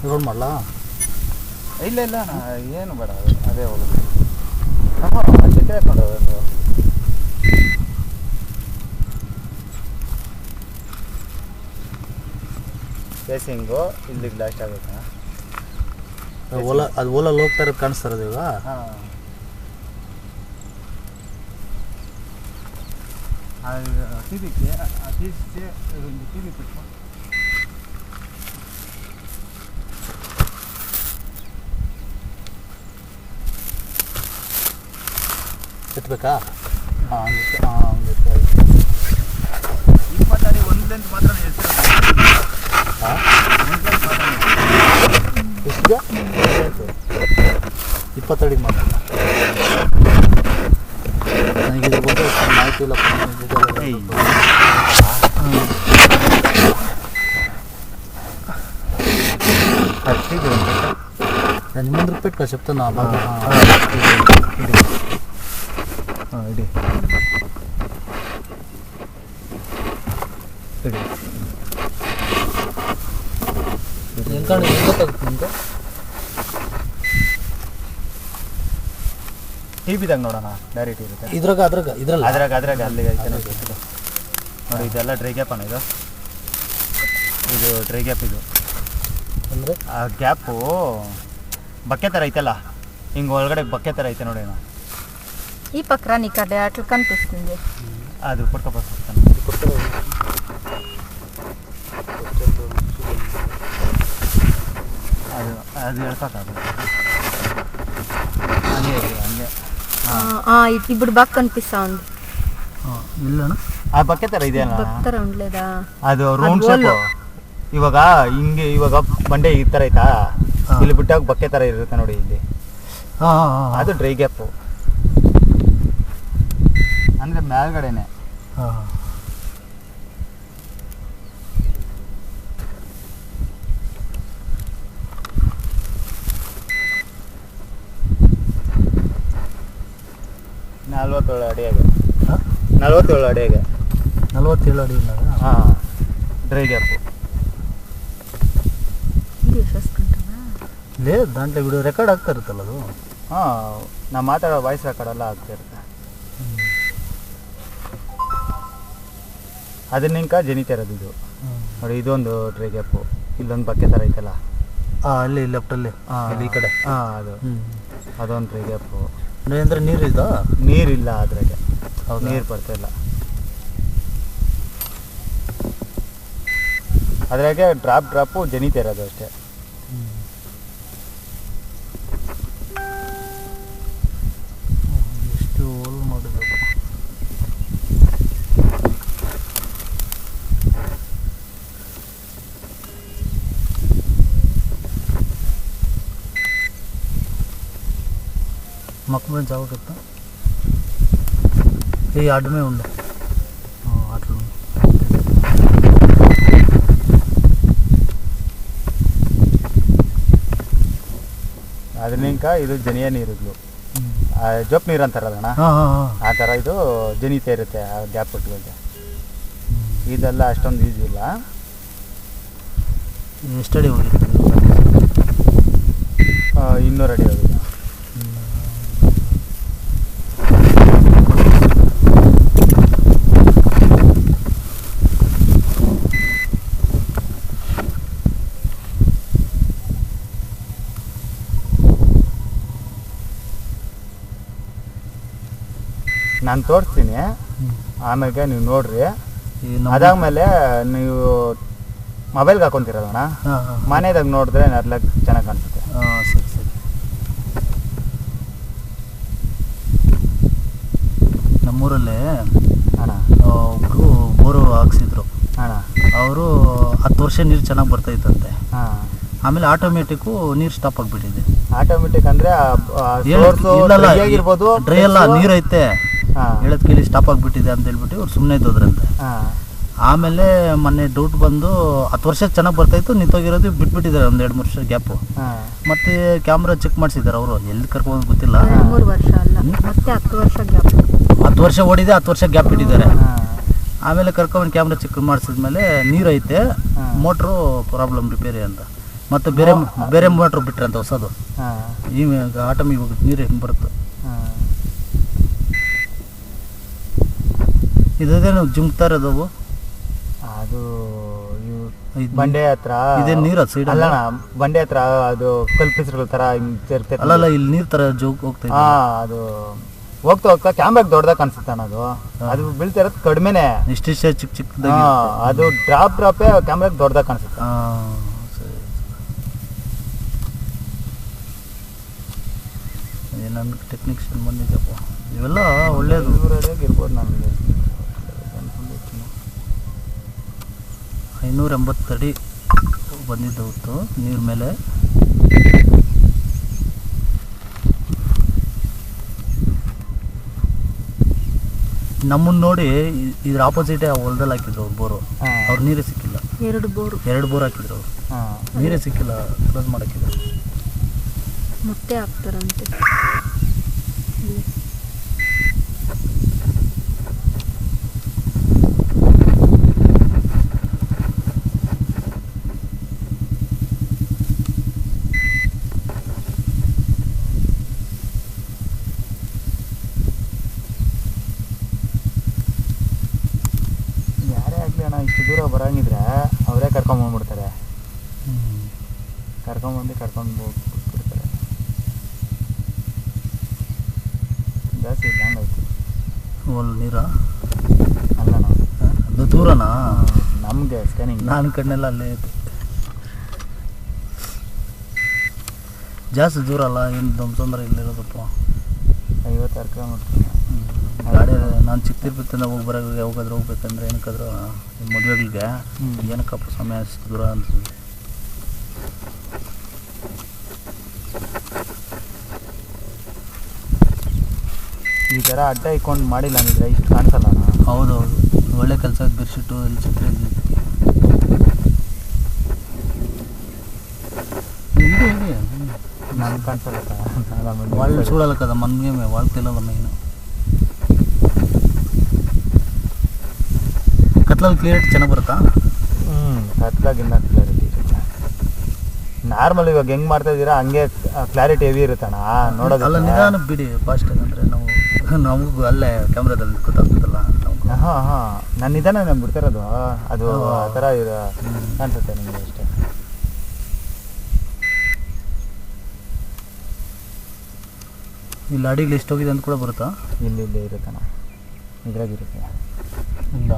Road ಮಾಡಲಾ? ಇಲ್ಲ ಇಲ್ಲ ಏನು ಬೇಡ, ಅದೇ ಹೋಗುತ್ತೆ. ಚಿತ್ರ ಹಾಕೊಂಡು ಫೇಸಿಂಗು ಇಲ್ಲಿಗೆ ಲಾಸ್ಟ್ ಆಗುತ್ತೆ. ಓಲಾ ಅದು ಓಲಲ್ಲಿ ಹೋಗ್ತಾ ಇರೋದು ಕಾಣಿಸ್ತಾ ಇರೋದು ಇವಾಗ. ಹಾಂ, ಟಿವಿಗೆ ಒಂದು ಟಿವಿ ಬಿಟ್ಟು ಎತ್ತಬೇಕಾ? ಹಾಂ, ಹಂಗೆ 20 ಅಡಿ ಒಂದು ಲೆಂತ್ ಮಾತ್ರ ಎಷ್ಟಿದೆ? 20 ಅಡಿ ಮಾತ್ರ. ನನಗೆ ಇದ್ರ ಬಗ್ಗೆ ಮಾಹಿತಿ ಇಲ್ಲ. నేను ముందు పెట్టుకో చెప్తున్నా. ಇಡಿ ఇంకా ఇంకా ಟಿವಿದಾಗ ನೋಡೋಣ, ಡೈರೆಕ್ಟ್ ಇರುತ್ತೆ. ಇದ್ರಾಗ ಅದ್ರಾಗ ಅಲ್ಲಿಗೆ ಐತೆ ನೋಡಿ. ಇದೆಲ್ಲ ಡ್ರೈ ಗ್ಯಾಪ್ ಅಣ್ಣ. ಇದು ಡ್ರೈ ಗ್ಯಾಪ್. ಇದು ಅಂದರೆ ಆ ಗ್ಯಾಪು ಬಕ್ಕೆ ಥರ ಐತಲ್ಲ, ಹಿಂಗೆ ಒಳಗಡೆ ಬಕ್ಕೆ ಥರ ಐತೆ ನೋಡಿ ಅಣ್ಣ. ఈ పక్కన నీకు అట్లా కనిపిస్తుంది. ಅದು ಕೊಡ್ಕೊಬರ್ತಾನೆ. ಅದು ಹೇಳ್ಕೊಕ್ಕಾಗಲ್ಲ. ಹಂಗೆ ఇప్పుడు బాగా కనిపిస్తా ఉంది. ಇಲ್ಲ ಆ ಬಕ್ಕೆ ಥರ ಇದೆಯಲ್ಲ, భక్తర ఉండలేదా? ಅದು ರೌಂಡ್ ಶೇಪ್. ಇವಾಗ ಹಿಂಗೆ ಇವಾಗ ಬಂಡೆ ಈ ಥರ ಐತಾ, ಇಲ್ಲಿ ಬಿಟ್ಟಾಗ ಬಕ್ಕೆ ಥರ ಇರುತ್ತೆ ನೋಡಿ ಇಲ್ಲಿ. ಅದು ಡ್ರೈ ಗ್ಯಾಪು ಅಂದರೆ ಮೇಲ್ಗಡೆನೆ. ನಲ್ವತ್ತೇಳು ಅಡಿಯಾಗೆ 47 ಅಡಿಯಾಗೆ 47 ಅಡಿ. ಹಾಂ, ಡ್ರೈ ಗ್ಯಾಪು. లేదు దాంట్లో విడియో ರೆಕಾರ್ಡ್ ಆಗ್ತಾ ಇರುತ್ತಲ್ಲ ಅದು. ಹಾಂ, ನಾವು ಮಾತಾಡೋ ವಾಯ್ಸ್ ರೆಕಾರ್ಡೆಲ್ಲ ಆಗ್ತಾ ಇರುತ್ತೆ. ಅದನ್ನಿಂಕ ಜನಿತಾ ಇರೋದು ಇದು ನೋಡಿ. ಇದೊಂದು ಡ್ರೈ ಗ್ಯಾಪು, ಇಲ್ಲೊಂದು ಬಕ್ಕೆ ಥರ ಐತಲ್ಲ, ಅಲ್ಲಿ ಲೆಫ್ಟಲ್ಲಿ ಈ ಕಡೆ. ಅದು ಅದೊಂದು ಡ್ರೈ ಗ್ಯಾಪು. ಅಂದರೆ ನೀರಿದ ನೀರಿಲ್ಲ ಅದ್ರಾಗೆ, ನೀರು ಬರ್ತಾಯಿಲ್ಲ ಅದ್ರಾಗೆ. ಡ್ರಾಪು ಜನಿತಾ ಇರೋದು ಅಷ್ಟೇ. ಎಷ್ಟು ಹೋಲ್ ಮಾಡಿದ್ರು. మక్కువ జావ కదా ఈ అడ్డమే ఉండే అట్లా. ಅದನ್ನಿಂಕ ಇದು ಜನಿಯ ನೀರುಗಳು, ಜೋಪ್ ನೀರು ಅಂತಾರಲ್ಲಣ್ಣ, ಆ ಥರ ಇದು ಜನಿತಾ ಇರುತ್ತೆ ಆ ಗ್ಯಾಪ್ ಬಿಟ್ಗಳಿಗೆ. ಇದೆಲ್ಲ ಅಷ್ಟೊಂದು ಈಜಿ ಇಲ್ಲ. ಎಷ್ಟು ಅಡಿ ಹೋಗಿತ್ತು? 200 ಅಡಿ ಹೋಗಿದೆ. ನಾನು ತೋರಿಸ್ತೀನಿ, ಆಮೇಲೆ ನೀವು ನೋಡ್ರಿ. ಅದಾದ್ಮೇಲೆ ನೀವು ಮೊಬೈಲ್ಗೆ ಹಾಕೊಂತಿರಲ್ಲಣ್ಣ, ಮನೆದಾಗ ನೋಡಿದ್ರೆ ಎಲ್ಲ ಚೆನ್ನಾಗಿ ಕಾಣಿಸುತ್ತೆ. ಸರಿ ಸರಿ. ನಮ್ಮೂರಲ್ಲೇ ಅಣ್ಣ ಒಬ್ಬರು ಬೋರು ಹಾಕ್ಸಿದ್ರು ಅಣ್ಣ. ಅವರು 10 ವರ್ಷ ನೀರು ಚೆನ್ನಾಗಿ ಬರ್ತೈತಂತೆ. ಹಾಂ, ಆಮೇಲೆ ಆಟೋಮೆಟಿಕ್ಕು ನೀರು ಸ್ಟಾಪ್ ಆಗಿಬಿಟ್ಟಿದೆ. ಆಟೋಮೆಟಿಕ್ ಅಂದರೆ ಡ್ರೈ ಅಲ್ಲ, ನೀರು ಐತೆ ಹೇಳೋದು ಕೇಳಿ ಸ್ಟಾಪ್ ಆಗಿಬಿಟ್ಟಿದೆ ಅಂತ ಹೇಳ್ಬಿಟ್ಟು ಅವ್ರು ಸುಮ್ಮನೆ ಇದ್ದೋದ್ರಂತೆ. ಆಮೇಲೆ ಮೊನ್ನೆ ಡೌಟ್ ಬಂದು 10 ವರ್ಷ ಚೆನ್ನಾಗಿ ಬರ್ತಾಯಿತ್ತು, ನಿಂತೋಗಿರೋದು ಬಿಟ್ಬಿಟ್ಟಿದ್ದಾರೆ ಒಂದು 2-3 ವರ್ಷ ಗ್ಯಾಪು. ಮತ್ತೆ ಕ್ಯಾಮ್ರಾ ಚೆಕ್ ಮಾಡಿಸಿದ್ದಾರೆ ಅವರು, ಎಲ್ಲಿ ಕರ್ಕೊಂಡು ಗೊತ್ತಿಲ್ಲ. 3 ವರ್ಷ ಅಲ್ಲ, ಮತ್ತೆ 10 ವರ್ಷ ಗ್ಯಾಪ್. 10 ವರ್ಷ ಓಡಿದೆ, 10 ವರ್ಷ ಗ್ಯಾಪ್ ಇಟ್ಟಿದ್ದಾರೆ. ಆಮೇಲೆ ಕರ್ಕೊಂಡು ಕ್ಯಾಮ್ರಾ ಚೆಕ್ ಮಾಡಿಸಿದ್ಮೇಲೆ ನೀರೈತೆ, ಮೋಟ್ರು ಪ್ರಾಬ್ಲಮ್ ರಿಪೇರಿ ಅಂತ. ಮತ್ತು ಬೇರೆ ಮೋಟ್ರು ಬಿಟ್ರೆ ಅಂತ ಹೊಸದು. ಈಗ ಆಟೋಮಿಗೆ ಹೋಗುತ್ತೆ, ನೀರು ಹೆಂಗೆ ಬರುತ್ತೆ. ಇದೇನು ಜುಮ್ತಾ ಇರೋದವು, ಅದು ಬಂಡೆ ಹತ್ರ ಇದೇ ನೀರು ಸೈಡ್ ಅಲ್ಲ, ಬಂಡೆ ಹತ್ರ ಅದು ಕಲ್ಪಿಸಿರೋ ಥರ ಅಲ್ಲಲ್ಲ, ಇಲ್ಲಿ ನೀರು ಥರ ಜೋಗ್ ಹೋಗ್ತಾ ಇದೆ. ಅದು ಹೋಗ್ತಾ ಹೋಗ್ತಾ ಕ್ಯಾಮ್ರಾಗ ದೊಡ್ಡದಾಗ ಕಾಣಿಸುತ್ತೆ ಅದು. ಅದು ಬೀಳ್ತಾ ಇರೋದು ಕಡಿಮೆನೆ, ಇಷ್ಟಿಷ್ಟೇ ಚಿಕ್ಕದಾಗಿ. ಅದು ಡ್ರಾಪೇ ಕ್ಯಾಮ್ರಾಗ ದೊಡ್ಡದಾಗ ಕಾಣಿಸುತ್ತೆ. ಸರಿ, ನನ್ನ ಟೆಕ್ನಿಷಿಯನ್ ಬಂದಿದ್ದಪ್ಪ. ಇವೆಲ್ಲ ಒಳ್ಳೇದು ಇರ್ಬೋದು. ನಮಗೆ 580 ಅಡಿ ಬಂದಿದ್ದವತ್ತು ನೀರ ಮೇಲೆ. ನಮ್ಮನ್ನು ನೋಡಿ ಇದ್ರ ಆಪೋಸಿಟೇ ಹೊಲದಲ್ಲಿ ಹಾಕಿದ್ರು ಅವ್ರು ಬೋರು. ಅವ್ರು ನೀರೇ ಸಿಕ್ಕಿಲ್ಲ. 2 ಬೋರ್ ಹಾಕಿದ್ರು ಅವರು, ನೀರೇ ಸಿಕ್ಕಿಲ್ಲ. ಕ್ಲೋಸ್ ಮಾಡಾಕಿದ್ರು. ಮತ್ತೆ ಹಾಕ್ತಾರಂತೆ. ಇಷ್ಟು ದೂರ ಬರಂಗಿದ್ರೆ ಅವರೇ ಕರ್ಕೊಂಬಂದ್ಬಿಡ್ತಾರೆ. ಕರ್ಕೊಂಡು ಹೋಗ್ಬಿಡ್ತಾರೆ. ಜಾಸ್ತಿ ಹಂಗಾಯ್ತು. ಅಲ್ಲಿ ನೀರ ಅಲ್ಲಣ್ಣ, ಅದು ದೂರನಾ ನಮಗೆ ಸ್ಕ್ಯಾನಿಂಗ್. ನಾನು ಕಣ್ಣೆಲ್ಲ ಅಲ್ಲೇ ಇತ್ತು. ಜಾಸ್ತಿ ದೂರ ಅಲ್ಲ, ಏನು ತೊಂದರೆ ಇಲ್ಲಿರೋದಪ್ಪ. 56 ಕಿಲೋಮೀಟ್ರ್ ಗಾಡಿ. ನಾನು ಚಿಕ್ಕದಿರ್ಬೇಕಂದ್ರೆ ಯಾವಾಗಾದ್ರೂ ಹೋಗ್ಬೇಕಂದ್ರೆ ಏನಕ್ಕಾದ್ರೂ ಮದುವೆಗಳಿಗೆ ಏನಕ್ಕಪ್ಪ ಸಮಯ ಅಷ್ಟು ದೂರ ಅನ್ಸುತ್ತೆ. ಈ ಥರ ಅಡ್ಡ ಇಕ್ಕೊಂಡು ಮಾಡಿಲ್ಲ ಅಂದಿದ್ರೆ ಇಷ್ಟು ಕಾಣಿಸಲ್ಲ. ಹೌದೌದು, ಒಳ್ಳೆ ಕೆಲಸ. ಬೆಡ್ಶೀಟು ಇಲ್ಲಿ ಚಿತ್ರ ನನ್ಗೆ ಕಾಣಿಸಲ್ಲ. వాళ్ళు చూడాలి కదా, మనమేమే వాళ్ళు తెలియాలి. మెయిన్ ಕತ್ಲಲ್ಲಿ ಕ್ಲಿಯರಿಟಿ ಚೆನ್ನಾಗಿ ಬರುತ್ತಾ? ಕತ್ಲಾಗಿನ್ನ ಕ್ಲಾರಿಟಿ ಇರುತ್ತೆ. ನಾರ್ಮಲ್ ಇವಾಗ ಹೆಂಗೆ ಮಾಡ್ತಾ ಇದ್ದೀರಾ ಹಂಗೆ ಕ್ಲಾರಿಟಿ ಹೆವಿ ಇರುತ್ತಣ್ಣ ನೋಡೋದು. ಅಲ್ಲ, ನಿಧಾನ ಬಿಡಿ, ಫಾಸ್ಟ್ ಅಂದರೆ ನಮಗೂ ಅಲ್ಲೇ ಕ್ಯಾಮ್ರಾದಲ್ಲಿ ಗೊತ್ತಾಗ್ತದಲ್ಲ. ನಾನು ನಿಧಾನ ನಾನು ಬಿಡ್ತಿರೋದು, ಅದು ಆ ಥರ ಕಾಣಿಸುತ್ತೆ ನಿಮಗೆ ಅಷ್ಟೇ. ಇಲ್ಲಿ ಅಡಿಗೆ ಎಷ್ಟು ಹೋಗಿದೆ ಅಂತ ಕೂಡ ಬರುತ್ತಾ? ಇಲ್ಲೇ ಇರುತ್ತಣ್ಣ, ಇದ್ರಾಗಿರುತ್ತೆ. ಇಲ್ಲ,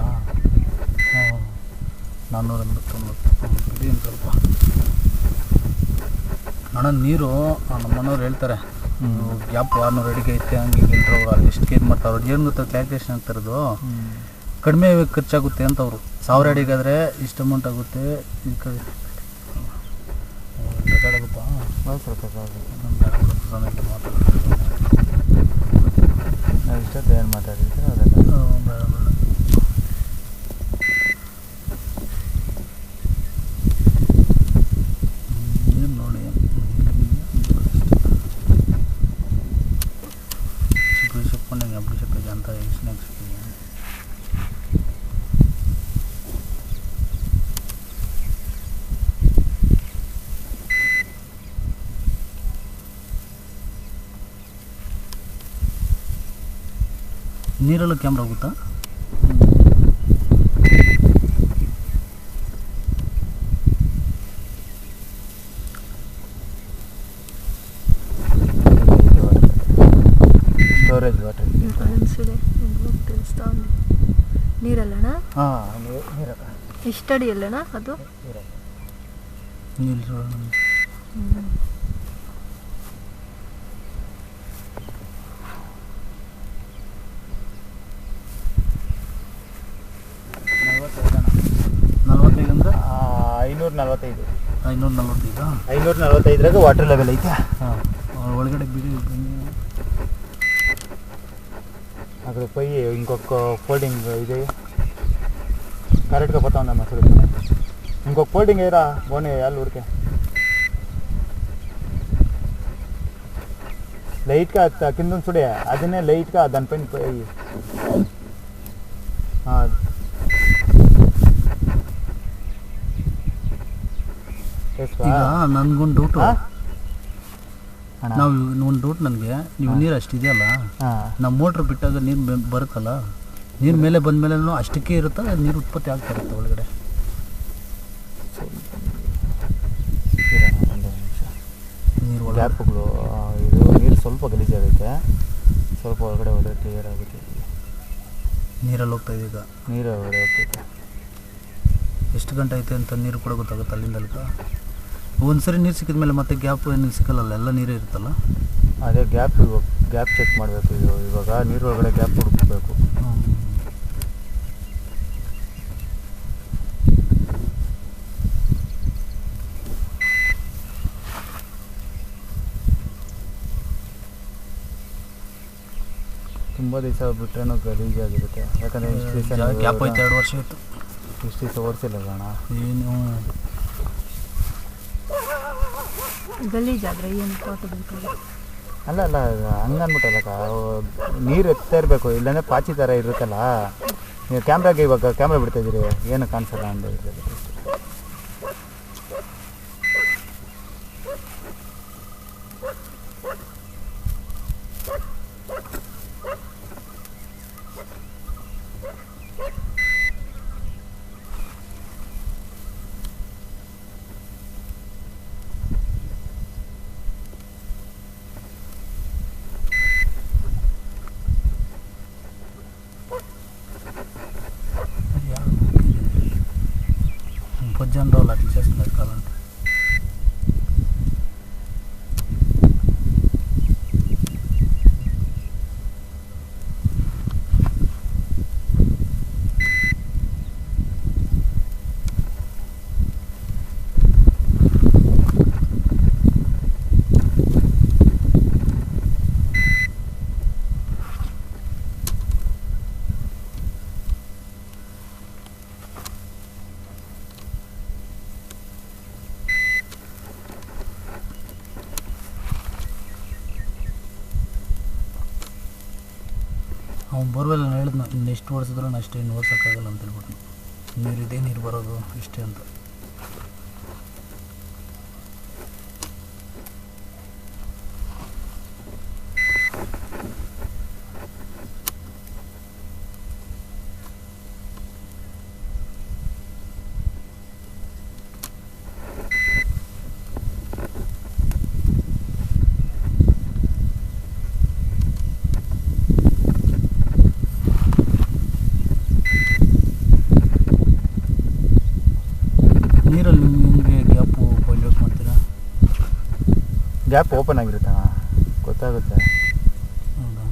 489 ಏನು ಸ್ವಲ್ಪ ಅಣ್ಣ. ನೀರು ನಮ್ಮನವ್ರು ಹೇಳ್ತಾರೆ ಗ್ಯಾಪ್ 600 ಅಡಿಗೆ ಐತೆ, ಹಂಗೆ ಅವ್ರು ಅಲ್ಲಿ ಎಷ್ಟು ಕೇರ್ ಮಾಡ್ತಾರೆ. ಅವ್ರು ಏನು ಗೊತ್ತಾ ಕ್ಯಾಲ್ಕುಲೇಷನ್ ಆಗ್ತಿರೋದು, ಕಡಿಮೆ ಖರ್ಚಾಗುತ್ತೆ ಅಂತ. ಅವರು 1000 ಅಡಿಗಾದರೆ ಇಷ್ಟು ಅಮೌಂಟ್ ಆಗುತ್ತೆ. ಈ ಕಡೆ ಬೇಕಾಗುತ್ತಾ ಸಮಯಕ್ಕೆ ನಾವು ಇಷ್ಟೊತ್ತು ಏನು ಮಾತಾಡಿರ್ತೀವಿ ಅದೆಲ್ಲ ನೋಡಿ. చెప్పండి అప్పుడు చెప్పేది అంతా స్నాక్స్. ನೀರಲ್ಲೂ ಕ್ಯಾಮ್ರಾ ಹೋಗುತ್ತಾ? ಸ್ಟೋರೇಜ್ ವಾಟರ್ తెలుస్తా ఉంది. ನೀರಲ್ಲಣ್ಣ? ನೀರಲ್ಲ. ಎಷ್ಟಡಿ ಅಲ್ಲಣ್ಣ ಅದು? ನೀರು 45 ಅಂದ್ರೆ 545. 545 545 ವಾಟರ್ ಲೆವೆಲ್ ಐತೆ. ಹಾಂ, ಒಳಗಡೆ ಬಿಡಿ. అక్కడ పోయి ఇంకొక ఫోల్డింగ్ ఇది కరెక్ట్గా పోతా ఉందా మసలు ఇంకొక ఫోల్డింగ్ ఏరా పోనీ వాళ్ళు ఊరికే లైట్గా కింద చూడే అదినే లైట్గా దానిపైన పోయి ಈಗ ನನ್ಗೊಂದು ಡೌಟು ನಾವು ಒಂದು ಡೌಟ್ ನನಗೆ ನೀವು ನೀರು ಅಷ್ಟಿದೆಯಲ್ಲ ನಾವು ಮೋಟ್ರ್ ಬಿಟ್ಟಾಗ ನೀರು ಬರುತ್ತಲ್ಲ ನೀರು ಮೇಲೆ ಬಂದ ಮೇಲೆ ಅಷ್ಟಕ್ಕೆ ಇರುತ್ತಾ ನೀರು ಉತ್ಪತ್ತಿ ಆಗ್ತಾ ಇರುತ್ತೆ ಒಳಗಡೆ ನೀರು ಗ್ಯಾಪ್ಗಳು ಇದು ನೀರು ಸ್ವಲ್ಪ ಗಲೀಜಾಗುತ್ತೆ ಸ್ವಲ್ಪ ಒಳಗಡೆ ಹೋದರೆ ಕ್ಲಿಯರ್ ಆಗುತ್ತೆ ನೀರಲ್ಲಿ ಹೋಗ್ತಾ ಇದೆ ಈಗ ನೀರು ಒಳಗಡೆ ಹೋಗ್ತೈತೆ ಎಷ್ಟು ಗಂಟೆ ಐತೆ ಅಂತ ನೀರು ಕೂಡ ಗೊತ್ತಾಗುತ್ತೆ ಅಲ್ಲಿಂದ ಅಲ್ಕ ಒಂದ್ಸರಿ ನೀರು ಸಿಕ್ಕಿದ ಮೇಲೆ ಮತ್ತೆ ಗ್ಯಾಪ್ ಏನು ಸಿಕ್ಕಲ್ಲ ಎಲ್ಲ ನೀರೇ ಇರುತ್ತಲ್ಲ ಅದೇ ಗ್ಯಾಪ್ ಗ್ಯಾಪ್ ಚೆಕ್ ಮಾಡಬೇಕು ಇದು ಇವಾಗ ನೀರು ಒಳಗಡೆ ಗ್ಯಾಪ್ ಹುಡುಕಬೇಕು ತುಂಬ ದಿವಸ ಬಿಟ್ರೇನೋ ಗಲೀಜಾಗಿರುತ್ತೆ ಯಾಕಂದರೆ ಇಷ್ಟು ದಿವಸ ಗ್ಯಾಪ್ ಐತೆ 2 ವರ್ಷ ಇತ್ತು ಇಷ್ಟು ದಿವಸ ಓಡಿಸಿಲ್ಲ ಅಣ್ಣ ಏನು ಗಲೀಜಾದ್ರೆ ಏನು ಫೋಟೋ ಬೇಕಾದ್ರೆ ಅಲ್ಲ ಅಲ್ಲ ಹಂಗನ್ಬಿಟ್ಟಲ್ಲಕ್ಕ ನೀರು ಎತ್ತಾ ಇರಬೇಕು ಇಲ್ಲಾಂದರೆ ಪಾಚಿ ಥರ ಇರುತ್ತಲ್ಲ ನೀವು ಕ್ಯಾಮ್ರಾಗೆ ಇವಾಗ ಕ್ಯಾಮ್ರಾ ಬಿಡ್ತಾಯಿದ್ದೀರಿ ಏನು ಕಾಣಿಸಲ್ಲ ಅಂತ ಇರ್ತದೆ పొద్దున్న రోజులు అట్లా చేస్తున్నారు కావాలంటే ಅವ್ನು ಬೋರ್ವೆಲ್ ಹೇಳಿದ್ನ ಇನ್ನು ಎಷ್ಟು ಓಡಿಸಿದ್ರು ಅಷ್ಟೇ ಇನ್ನು ಓಡ್ಸೋಕ್ಕಾಗಲ್ಲ ಅಂತ ಹೇಳ್ಬಿಟ್ಟು ನೀರಿದೆ ನೀರು ಬರೋದು ಇಷ್ಟೇ ಅಂತ ನೀರಲ್ಲಿ ನಿಮಗೆ ಗ್ಯಾಪು ಪಾಯಿಂಟ್ ಔಟ್ ಮಾಡ್ತೀರಾ ಗ್ಯಾಪ್ ಓಪನ್ ಆಗಿರುತ್ತೆ ಗೊತ್ತಾಗುತ್ತೆ ಹೌದಾ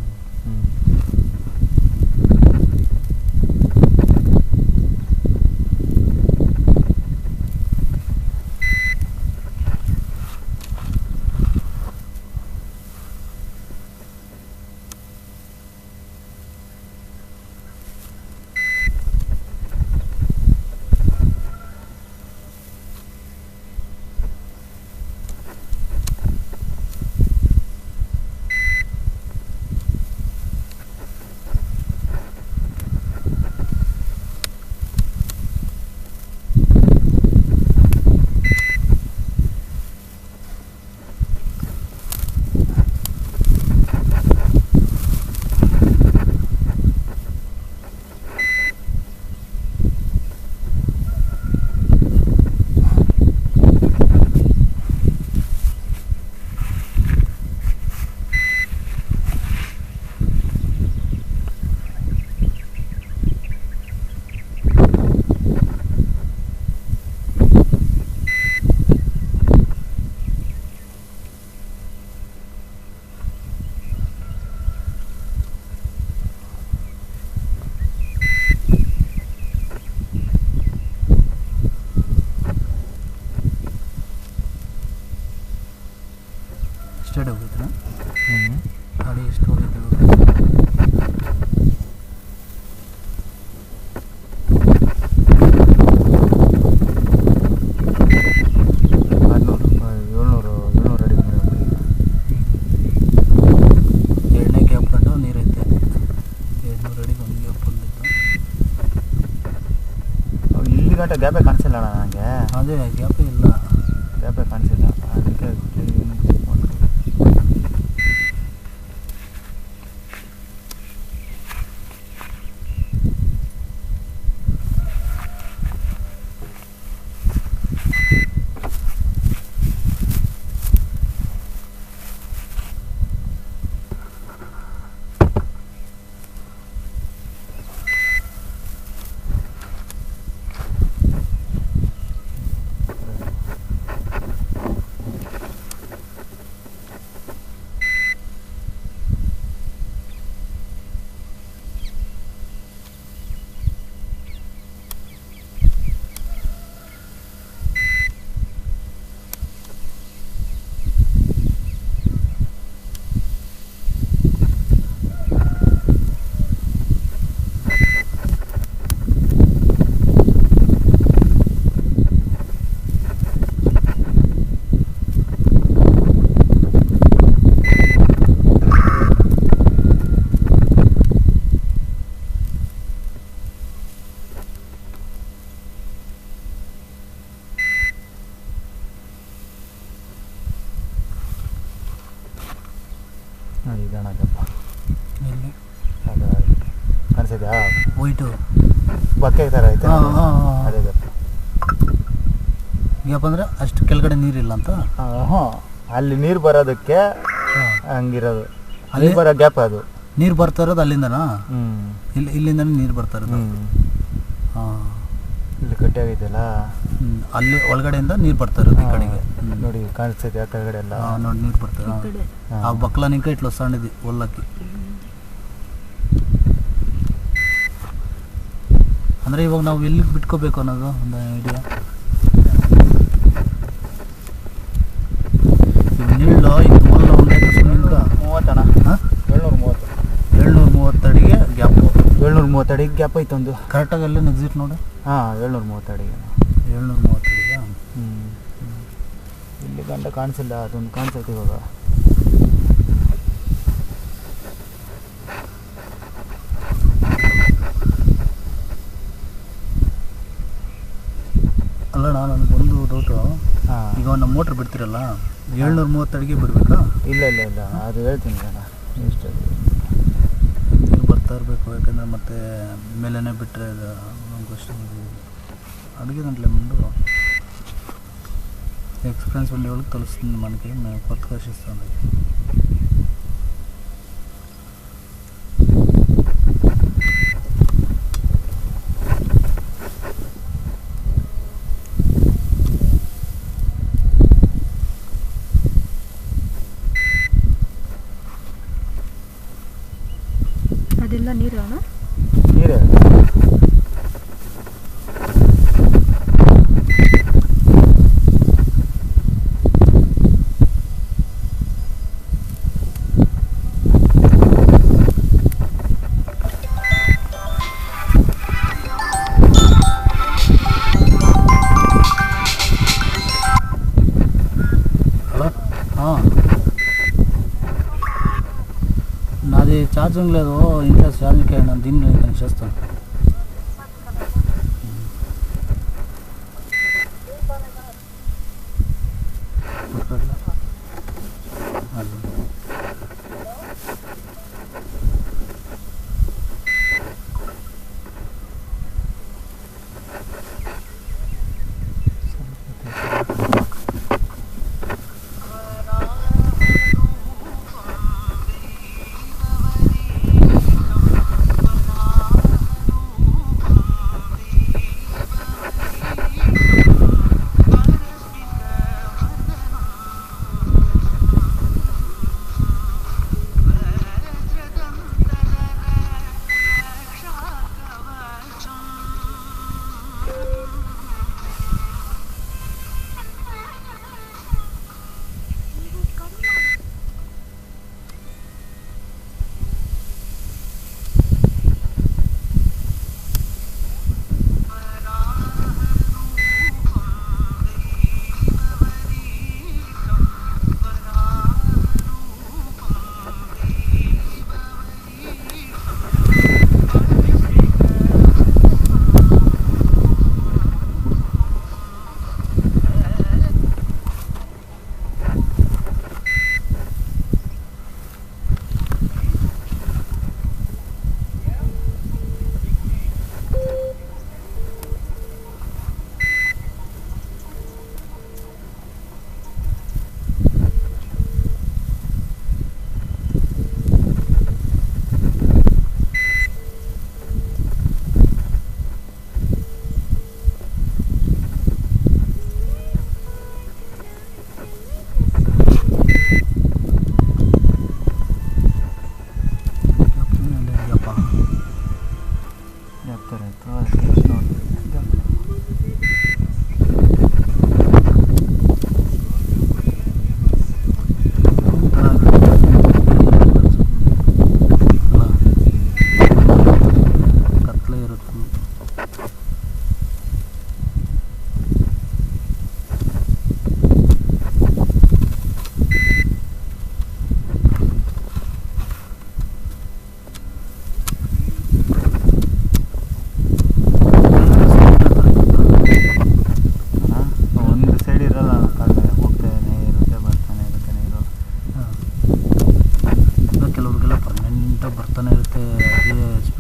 ಗಂಟೆ ಗ್ಯಾಪೇ ಕಾಣಿಸಿಲ್ಲ ಅಣ್ಣ ನನಗೆ. ಅದೇ ಗ್ಯಾಪೇ ಇಲ್ಲ, ಗ್ಯಾಪೇ ಕಾಣಿಸಿಲ್ಲ, ಅದಕ್ಕೆ ನೋಡಿ ಇದಣ್ಣ ಗಪ್ಪ ಎಲ್ಲಿ ಅದು ಕಾಣಿಸಿದ್ಯಾ? ವೈಟು ಬಕ್ಕೆ ಥರ ಐತೆ, ಅದೇ ಗಪ್ಪ. ಗ್ಯಾಪ್ ಅಂದರೆ ಅಷ್ಟು ಕೆಳಗಡೆ ನೀರಿಲ್ಲ ಅಂತ. ಹ್ಞೂ, ಅಲ್ಲಿ ನೀರು ಬರೋದಕ್ಕೆ ಹಂಗಿರೋದು, ಅಲ್ಲಿ ಅಲ್ಲಿ ಬರೋ ಗ್ಯಾಪ್ ಅದು. ನೀರು ಬರ್ತಾ ಇರೋದು ಅಲ್ಲಿಂದನಾ? ಇಲ್ಲಿಂದನೇ ನೀರು ಬರ್ತಾ ಇರೋದು. ಹಾಂ, ಇಲ್ಲಿ ಗಟ್ಟಿ ಆಗೈತಲ್ಲ, ಅಲ್ಲಿ ಒಳಗಡೆಯಿಂದ ನೀರು ಬರ್ತಾ ಇರೋದು ಈ ಕಡೆಗೆ. ನೋಡಿ ಕಾಣಿಸ್ತೈತೆ ಆ ಕೆಳಗಡೆ ಎಲ್ಲ. ನೋಡಿ ನೀರು ಬರ್ತಾರೆ. ಈ ಕಡೆ ಆ ಬಕ್ಲ ನಿಂಕ ಇಟ್ಲು ಸಣ್ಣದಿ ಒಲ್ಲಕ್ಕಿ. ಅಂದರೆ ಇವಾಗ ನಾವು ಎಲ್ಲಿಗೆ ಬಿಟ್ಕೋಬೇಕು ಅನ್ನೋದು ಒಂದು ಐಡಿಯಾ. ನೀಳು ಇದು ಮೊಲ್ಲ ಒಂದು 30 ಅಣ್ಣ. ಹಾಂ, 730 730 ಅಡಿಗೆ ಗ್ಯಾಪು. 730 ಅಡಿಗೆ ಗ್ಯಾಪ್ ಐತೆ ಒಂದು. ಕರೆಕ್ಟಾಗಿ ಅಲ್ಲಿ ಎಕ್ಸಿಟ್ ನೋಡಿ. ಹಾಂ, 730 ಅಡಿಗೆ. 730 ಅಡಿಗೆ. ಇಲ್ಲಿ ಗಂಟ ಕಾಣಿಸಿಲ್ಲ, ಅದೊಂದು ಕಾಣಿಸೈತೆ ಇವಾಗ. ಅಲ್ಲಣ್ಣ, ನನಗೊಂದು ಡೌಟು. ಹಾಂ, ಈಗ ನಮ್ಮ ಮೋಟ್ರ್ ಬಿಡ್ತಿರಲ್ಲ, 730 ಅಡಿಗೆ ಬಿಡಬೇಕಾ? ಇಲ್ಲ ಇಲ್ಲ ಇಲ್ಲ, ಅದು ಹೇಳ್ತೀನಿ ಅಣ್ಣ. ಎಷ್ಟು ನೀರು ಬರ್ತಾ ಇರಬೇಕು, ಯಾಕಂದರೆ ಮತ್ತೆ ಮೇಲೇ ಬಿಟ್ಟರೆ ನಮಗಷ್ಟು ಅಡುಗೆ ಗಂಟಲೆ ಮುಂದು ಎಕ್ಸ್ಪೀರಿಯನ್ಸ್ ఉండే వాళ్ళకి తెలుస్తుంది మనకి. మేము కొత్తగా చేస్తాను. ಅದೆಲ್ಲ ನೀರು ಅಣ್ಣ? ನೀರೇ. నాది ఛార్జింగ్ లేదు ఇంట్లో, ఛార్జింగ్కి నేను దీన్ని నేను చేస్తాను.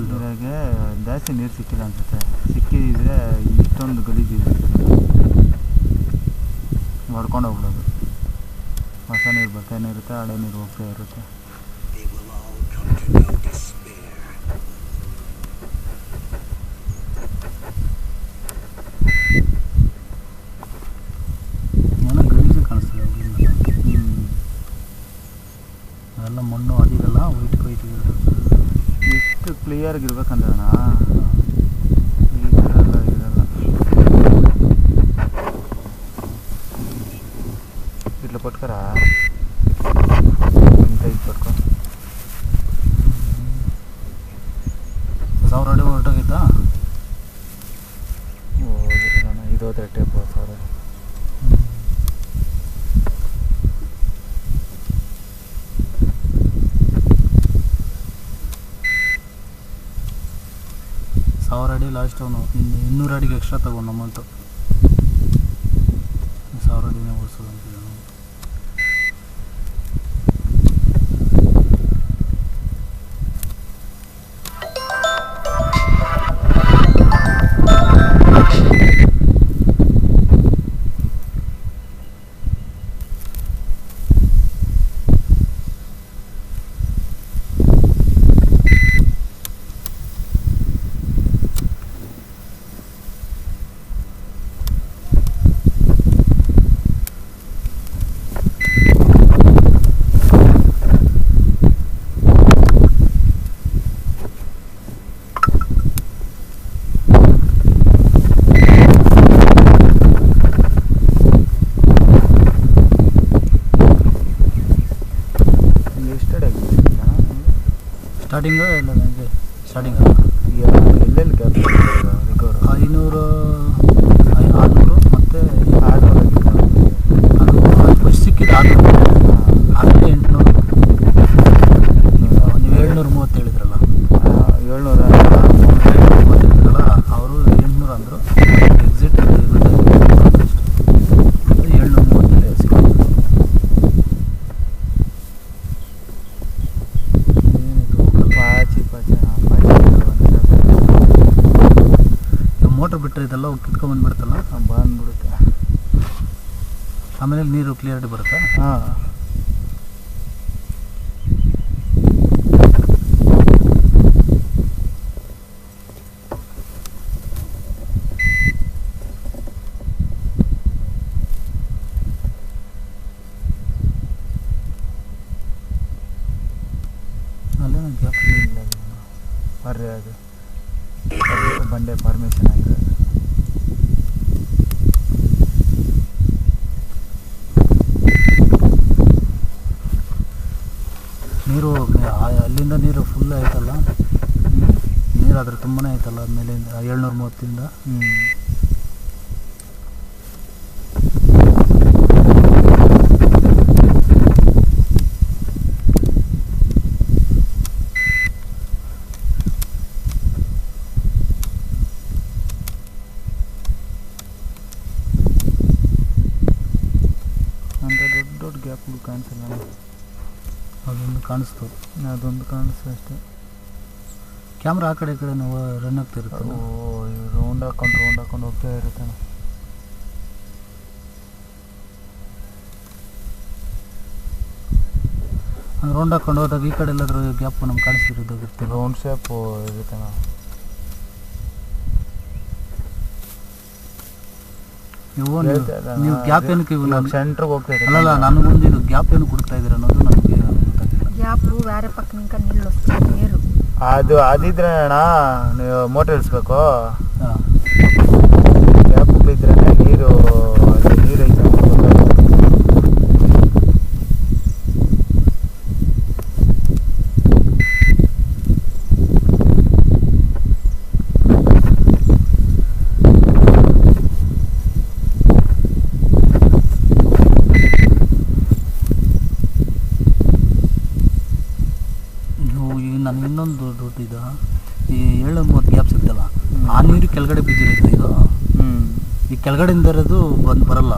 ಫೀಲ್ಡು. ಇದ್ರಾಗೆ ಜಾಸ್ತಿ ನೀರು ಸಿಕ್ಕಿಲ್ಲ ಅನ್ಸುತ್ತೆ. ಸಿಕ್ಕಿದ್ರೆ ಇಷ್ಟೊಂದು ಗಲೀಜಿದೆ ಹೊಡ್ಕೊಂಡು ಹೋಗ್ಬಿಡೋದು. ಹೊಸ ನೀರು ಬರ್ತಾನೆ ಇರುತ್ತೆ, ಹಳೆ ನೀರು ಹೋಗ್ತಾ ಇರುತ್ತೆ. ಏನೋ ಗಲೀಜು ಕಾಣಿಸ್ತದೆ ಅಲ್ಲಿಂದ. ಅದೆಲ್ಲ ಮಣ್ಣು ಅದಿಗೆಲ್ಲ ವೈಟ್ ಇರುತ್ತೆ. ಎಷ್ಟು ಕ್ಲಿಯರ್ಗೆ ಇರ್ಬೇಕಂದ್ರಣ ಈ ಥರ ಎಲ್ಲ ಇರಲ್ಲ. ಇಟ್ಲ ಪಟ್ಕರ ಇಂತ ಪಟ್ಕೊ 1000 ಅಡಿ ಹೊರಟೋಗಿತ್ತಾ? ಹೋಗಿರೋಣ. ಇದು ಹೋದ್ರೆ ಟೇಪ್ 1000. ಅಡಿ ಲಾಸ್ಟ್ ಅವನು 200 ಅಡಿಗೆ ಎಕ್ಸ್ಟ್ರಾ ತಗೊಂಡು ಅಮೌಂಟು. 1000 ಅಡಿನೇ ಓಡಿಸೋದು ಅಂತಿದ್ದ ನಾವು. ಸ್ಟಾರ್ಟಿಂಗು ಇಲ್ಲ ಇದೆ ಸ್ಟಾರ್ಟಿಂಗ್ ಎಲ್ಲೆಲ್ಲಿ ಗ್ಯಾಪ್ ರಿಕವರ್ 500 600 ಮತ್ತು 600 ಅದು ಫಸ್ಟ್ ಸಿಕ್ಕಿದ್ದು 600 ಆಮೇಲೆ 800. ನೀವು 730 ಹೇಳಿದ್ರಲ್ಲ, 730 ಹೇಳಿದ್ರಲ್ಲ ಅವರು 800 ಅಂದರು. ಎಕ್ಸಿಟ್ 730 ಸಿಕ್ಕಿದ್ದು. ಮೋಟ್ರ್ ಬಿಟ್ಟರೆ ಇದೆಲ್ಲ ಕಿತ್ಕೊಂಡ್ಬಂದ್ಬಿಡುತ್ತಲ್ಲ, ಬಂದ್ಬಿಡುತ್ತೆ. ಆಮೇಲೆ ನೀರು ಕ್ಲಿಯರಿಟಿ ಬರುತ್ತೆ. ಹಾಂ, ಅಲ್ಲೇ ಗ್ಯಾಪ್ ಇಲ್ಲ ಬರ್ರಿ ಅದು ಬಂಡೆ ಫಾರ್ಮೇಷನ್ ಆಗಿರೋದು. ನೀರು ಅಲ್ಲಿಂದ ನೀರು ಫುಲ್ ಆಯ್ತಲ್ಲ, ನೀರು ಅದ್ರ ತುಂಬಾ ಆಯ್ತಲ್ಲ ಮೇಲಿಂದ 730ಇಂದ. ಅಂತ ದೊಡ್ಡ ದೊಡ್ಡ ಗ್ಯಾಪ್ಗಳು ಕಾಣಿಸಲ್ಲ. ಅದೊಂದು ಕಾಣಿಸ್ತು, ಅದೊಂದು ಕಾಣಿಸ್ತು ಅಷ್ಟೇ. ಕ್ಯಾಮ್ರಾ ಆ ಕಡೆ ಈ ಕಡೆ ನಾವು ರನ್ ಆಗ್ತಿರುತ್ತೆ. ರೌಂಡ್ ಹಾಕೊಂಡು ಹೋಗ್ತಾ ಇರುತ್ತೆ. ರೌಂಡ್ ಹಾಕೊಂಡು ಹೋದಾಗ ಈ ಕಡೆ ಎಲ್ಲಾದ್ರೂ ಗ್ಯಾಪ್ ನಮ್ಗೆ ಕಾಣಿಸ್ತಿರೋದಾಗಿರ್ತೀವಿ. ರೌಂಡ್ ಶೇಪ್ ಇರುತ್ತೆ. ನೀವು ಗ್ಯಾಪ್ ಏನಕ್ಕೆ ಸೆಂಟ್ರಿಗೆ ಹೋಗ್ತಾ ಇದೆ. ಅಲ್ಲಲ್ಲ, ನನಗೊಂದು ಇದು ಗ್ಯಾಪ್ ಏನು ಕೊಡ್ತಾ ಇದ್ದೀರ ಅನ್ನೋದು ನನಗೆ ಗೊತ್ತಾಗಿಲ್ಲ. ಗ್ಯಾಪು ಬೇರೆ ಪಕ್ಕ ನಿಂಕ ನಿಲ್ಲೋಸ್ತು ನೀರು. ಅದು ಅದಿದ್ರೆ ಅಣ್ಣ ನೀವು ಮೋಟ್ರ್ ಇಳಿಸ್ಬೇಕು. ಹಾಂ, ಗ್ಯಾಪ್ಗಳಿದ್ರೆ ನೀರು ನೀರು ಐತೆ. ನನಗೆ ಇನ್ನೊಂದು ಡೌಟ್ ಇದು, ಈ 730 ಗ್ಯಾಪ್ ಸಿಗ್ತಲ್ಲ, ಆ ನೀರು ಕೆಳಗಡೆ ಬಿದ್ದಿರುತ್ತೆ. ಇದು ಈ ಕೆಳಗಡೆಯಿಂದ ಇರೋದು ಬರಲ್ಲ.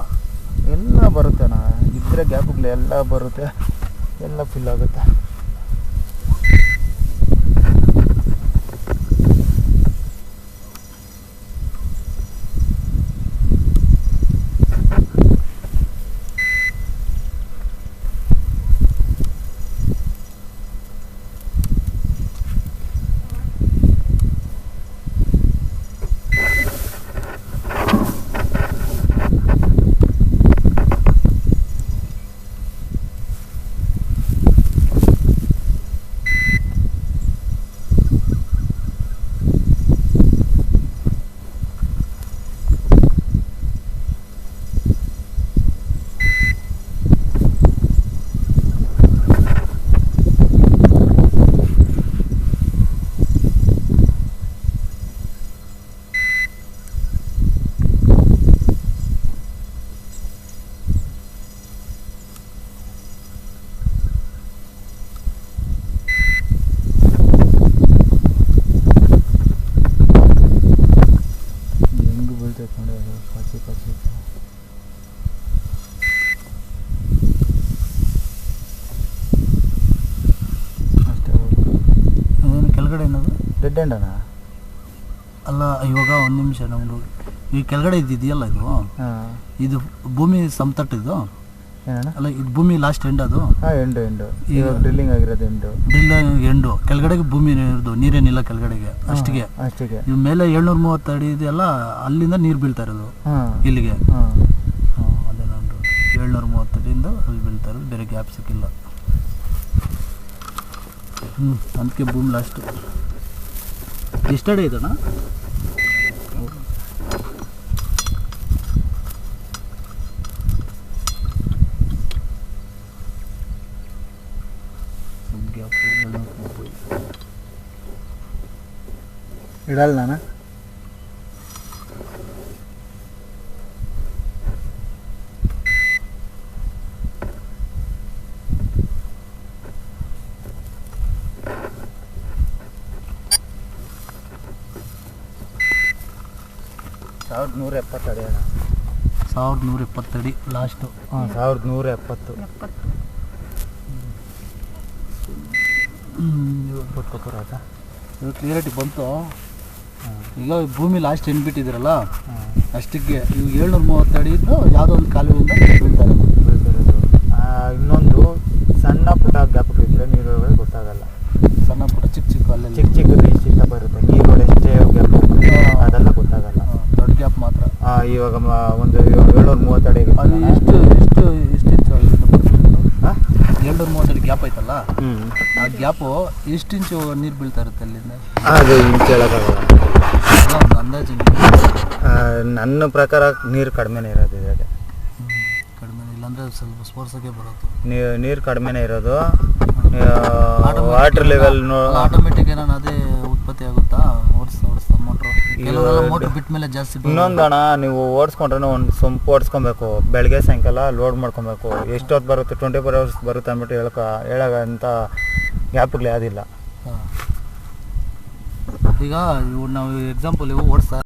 ಎಲ್ಲ ಬರುತ್ತೆ ಅಣ್ಣ, ಇದ್ರೆ ಗ್ಯಾಪ್ಗಳು ಎಲ್ಲ ಬರುತ್ತೆ, ಎಲ್ಲ ಫಿಲ್ ಆಗುತ್ತೆ. ಕೆಳಗಡೆ ಏನದು ಡೆಡ್ ಎಂಡನಾ? ಅಲ್ಲ ಇವಾಗ ಒಂದು ನಿಮಿಷ ನಮ್ದು ಈ ಕೆಳಗಡೆ ಇದೆಯಲ್ಲ ಇದು ಹಾಂ, ಇದು ಭೂಮಿ ಸಮತಟ್ಟಿದ್ದು ಏನಣ್ಣ? ಅಲ್ಲ ಇದು ಭೂಮಿ ಲಾಸ್ಟ್ ಎಂಡ್ ಅದು ಹಾಂ, ಎಂಡು ಇವಾಗ ಡ್ರಿಲ್ಲಿಂಗ್ ಆಗಿರೋದು ಎಂಡು. ಡ್ರಿಲ್ ಎಂಡು ಕೆಳಗಡೆಗೆ ಭೂಮಿ ಇರೋದು ನೀರೇನಿಲ್ಲ ಕೆಳಗಡೆಗೆ ಅಷ್ಟಿಗೆ. ಅಷ್ಟಿಗೆ ಇವ್ ಮೇಲೆ 730 ಅಡಿ ಇದೆಯಲ್ಲ ಅಲ್ಲಿಂದ ನೀರು ಬೀಳ್ತಾ ಇರೋದು ಹಾಂ ಇಲ್ಲಿಗೆ. ಹಾಂ. ಅದೇ ನಾನು 730 ಅಡಿಯಿಂದ ಅಲ್ಲಿ ಬೀಳ್ತಾ ಇರೋದು, ಬೇರೆ ಗ್ಯಾಪ್ ಸಿಕ್ಕಿಲ್ಲ. ಅದಕ್ಕೆ ಭೂಮಿ ಲಾಸ್ಟ್ ಎಷ್ಟಡಿ ಐತಣ್ಣ? ಇಡಲ್ಲ ನಾನು. ಸಾವಿರದ 170 ಅಡಿ ಅಣ್ಣ. 1170 ಅಡಿ ಲಾಸ್ಟು. ಹಾಂ, 1170. 70. ಕೊಟ್ಕೊಪುರ ಆಯ್ತಾ? ಇದು ಕ್ಲಿಯರಿಟಿ ಬಂತು. ಈಗ ಭೂಮಿ ಲಾಸ್ಟ್ ಬಿಟ್ಟಿದ್ದೀರಲ್ಲ ಅಷ್ಟಕ್ಕೆ ಇವಾಗ 730 ಅಡಿ ಇದ್ದು ಯಾವುದೋ ಒಂದು ಕಾಲುವೆಯಿಂದ ಬೀಳ್ತಾ ಇರೋದು. ಇನ್ನೊಂದು ಸಣ್ಣ ಪುಟ್ಟ ಗ್ಯಾಪ್ ಇದ್ದರೆ ನೀರೊಳಗಡೆ ಗೊತ್ತಾಗಲ್ಲ. ಸಣ್ಣ ಪುಟ್ಟ ಚಿಕ್ಕ ಅಲ್ಲೆಲ್ಲ ಚಿಕ್ಕದು ಇಷ್ಟ ಬರುತ್ತೆ, ನೀರೊಳಗೆ ಎಷ್ಟೇ ಗ್ಯಾಪ್ ಅದೆಲ್ಲ ಗೊತ್ತಾಗಲ್ಲ. ದೊಡ್ಡ ಗ್ಯಾಪ್ ಮಾತ್ರ. ಇವಾಗ ಒಂದು 730 ಅಡಿ ಅದು ಎಷ್ಟು ಇಂಚು ಅಲ್ಲಿಂದ ಬರ್ತದೆ? ಹಾಂ, 730 ಅಡಿ ಗ್ಯಾಪ್ ಐತಲ್ಲ, ಹ್ಞೂ, ಆ ಗ್ಯಾಪು ಎಷ್ಟು ಇಂಚು ನೀರು ಬೀಳ್ತಾ ಇರುತ್ತೆ ಅಲ್ಲಿಂದ? ಅದು ಇಂಚು ಹೇಳೋಕ್ಕಾಗಲ್ಲ. ಒಂದು ಅಂದಾಜು ನನ್ನ ಪ್ರಕಾರ ನೀರು ಕಡಿಮೆನೇ ಇರೋದು ಇದಕ್ಕೆ. ಕಡಿಮೆ ಇಲ್ಲಾಂದರೆ ಸ್ವಲ್ಪ ಸ್ಪೋರ್ಟ್ಸಾಗೆ ಬರೋದು. ನೀರು ಕಡಿಮೆನೇ ಇರೋದು. ವಾಟರ್ ಲೆವೆಲ್ ಆಟೋಮೆಟಿಕ್ ಏನೋ ಅದೇ ಉತ್ಪತ್ತಿ ಆಗುತ್ತಾ ಓಡಿಸ್ತಾ ಮೋಟ್ರು? ಕೆಲವರೆಲ್ಲ ಮೋಟ್ರ್ ಬಿಟ್ಟ ಮೇಲೆ ಜಾಸ್ತಿ. ಇನ್ನೊಂದು ಅಣ್ಣ, ನೀವು ಓಡಿಸ್ಕೊಂಡ್ರೆ ಒಂದು ಸೊಂಪು ಓಡಿಸ್ಕೊಬೇಕು, ಬೆಳಗ್ಗೆ ಸಾಯಂಕಾಲ ಲೋಡ್ ಮಾಡ್ಕೊಬೇಕು. ಎಷ್ಟೊತ್ತು ಬರುತ್ತೆ, 24 hours ಬರುತ್ತೆ ಅಂದ್ಬಿಟ್ಟು ಹೇಳೋಂಥ ಗ್ಯಾಪ್ಗಳು ಯಾವುದಿಲ್ಲ. ಈಗ ಇವು ನಾವು ಎಕ್ಸಾಂಪಲ್ ಇವು ಓಡಿಸ್ತಾ